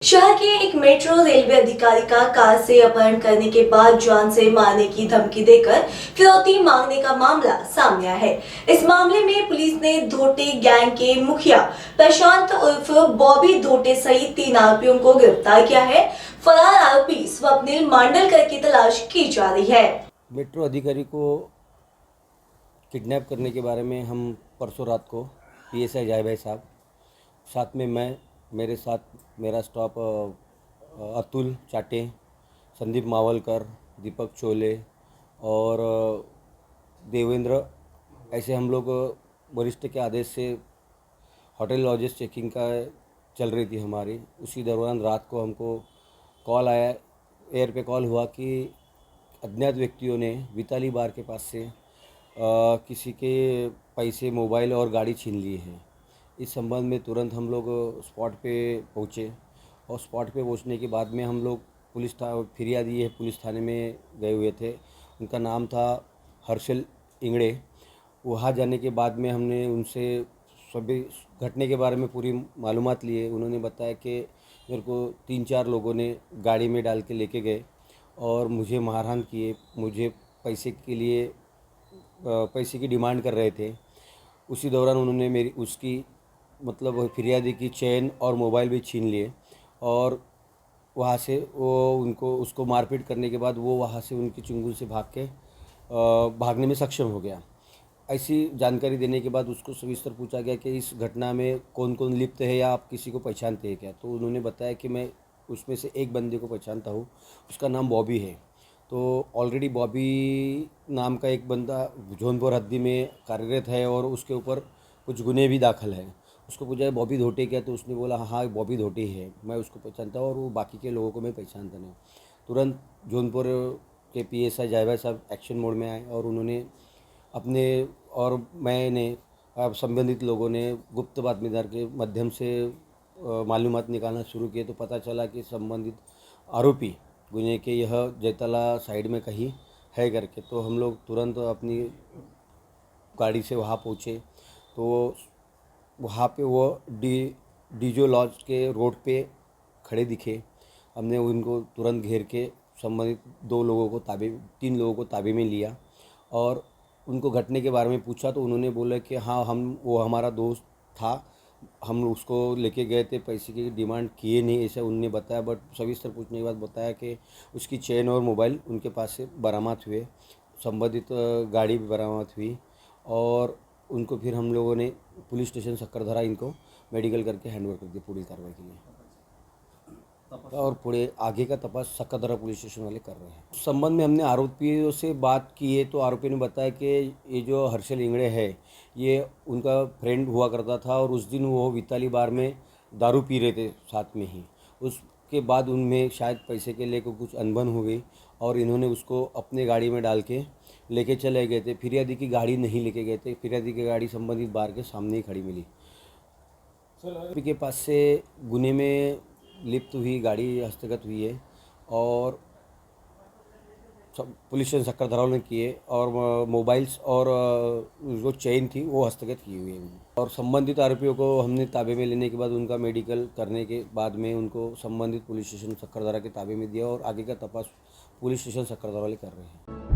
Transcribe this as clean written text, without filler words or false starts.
शहर के एक मेट्रो रेलवे अधिकारी का कार से अपहरण करने के बाद जान से मारने की धमकी देकर फिरौती मांगने का मामला सामने आया है। इस मामले में पुलिस ने धोटे गैंग के मुखिया प्रशांत उर्फ बॉबी धोटे सहित 3 आरोपियों को गिरफ्तार किया है। फरार आरोपी स्वप्निल मांडलकर की तलाश की जा रही है। मेट्रो अधिकारी को किडनैप करने के बारे में हम परसों रात को पीएसआई जय भाई साहब, साथ में मैं, मेरे साथ मेरा स्टाफ अतुल चाटे, संदीप मावलकर, दीपक चोले और देवेंद्र, ऐसे हम लोग वरिष्ठ के आदेश से होटल लॉजेस चेकिंग का चल रही थी हमारी। उसी दौरान रात को हमको कॉल आया, एयर पे कॉल हुआ कि अज्ञात व्यक्तियों ने विताली बार के पास से किसी के पैसे, मोबाइल और गाड़ी छीन ली है। इस संबंध में तुरंत हम लोग स्पॉट पे पहुँचे और स्पॉट पे पहुँचने के बाद में हम लोग फिरियादी है पुलिस थाने में गए हुए थे। उनका नाम था हर्षल इंगड़े। वहाँ जाने के बाद में हमने उनसे सभी घटने के बारे में पूरी मालूमात लिए। उन्होंने बताया कि मेरे को 3-4 लोगों ने गाड़ी में डाल के लेके गए और मुझे मारहान किए। मुझे पैसे की डिमांड कर रहे थे। उसी दौरान उन्होंने उसकी फिरियादी की चेन और मोबाइल भी छीन लिए और वहाँ से उसको मारपीट करने के बाद वो वहाँ से उनकी चुंगल से भागने में सक्षम हो गया। ऐसी जानकारी देने के बाद उसको सविस्तर पूछा गया कि इस घटना में कौन कौन लिप्त है या आप किसी को पहचानते हैं क्या। तो उन्होंने बताया कि मैं उसमें से एक बंदे को पहचानता हूँ, उसका नाम बॉबी है। तो ऑलरेडी बॉबी नाम का एक बंदा जौनपुर हद्दी में कार्यरत है और उसके ऊपर कुछ गुने भी दाखिल है। उसको पूछा बॉबी धोटे क्या, तो उसने बोला हाँ बॉबी धोटे ही है, मैं उसको पहचानता हूँ और वो बाकी के लोगों को मैं पहचानता नहीं। तुरंत जौनपुर के पीएसआई जायभाई साहब एक्शन मोड में आए और उन्होंने अपने और मैंने संबंधित लोगों ने गुप्त बातमीदार के माध्यम से मालूमात निकालना शुरू किए। तो पता चला कि संबंधित आरोपी गुने के यह जैतला साइड में कहीं है करके। तो हम लोग तुरंत अपनी गाड़ी से वहाँ पहुँचे। तो वहाँ पे वो डीजो लॉज के रोड पे खड़े दिखे। हमने उनको तुरंत घेर के संबंधित 3 लोगों को ताबे में लिया और उनको घटने के बारे में पूछा। तो उन्होंने बोला कि हाँ वो हमारा दोस्त था, हम उसको लेके गए थे, पैसे की डिमांड किए नहीं, ऐसा उन्होंने बताया। बट सविस्तर पूछने के बाद बताया कि उसकी चेन और मोबाइल उनके पास से बरामद हुए, संबंधित गाड़ी भी बरामद हुई और उनको फिर हम लोगों ने पुलिस स्टेशन सक्करधरा इनको मेडिकल करके हैंडओवर कर दिया पूरी कार्रवाई के लिए। और पूरे आगे का तपास सक्करधरा पुलिस स्टेशन वाले कर रहे हैं। उस संबंध में हमने आरोपियों से बात की है तो आरोपी ने बताया कि ये जो हर्षल इंगड़े है ये उनका फ्रेंड हुआ करता था और उस दिन वो विताली बार में दारू पी रहे थे साथ में ही। उसके बाद उनमें शायद पैसे के लिए कुछ अनबन हो गई और इन्होंने उसको अपने गाड़ी में डाल के लेके चले गए थे। फिरियादी की गाड़ी नहीं लेके गए थे, फिरियादी की गाड़ी संबंधित बार के सामने ही खड़ी मिली। आरोपी के पास से गुने में लिप्त हुई गाड़ी हस्तगत हुई है और पुलिस स्टेशन सक्करधरा ने किए और मोबाइल्स और जो चेन थी वो हस्तगत की हुई है। और संबंधित आरोपियों को हमने ताबे में लेने के बाद उनका मेडिकल करने के बाद में उनको संबंधित पुलिस स्टेशन सक्करधरा के ताबे में दिया और आगे का तपास पुलिस स्टेशन सक्करधरा वाले कर रहे हैं।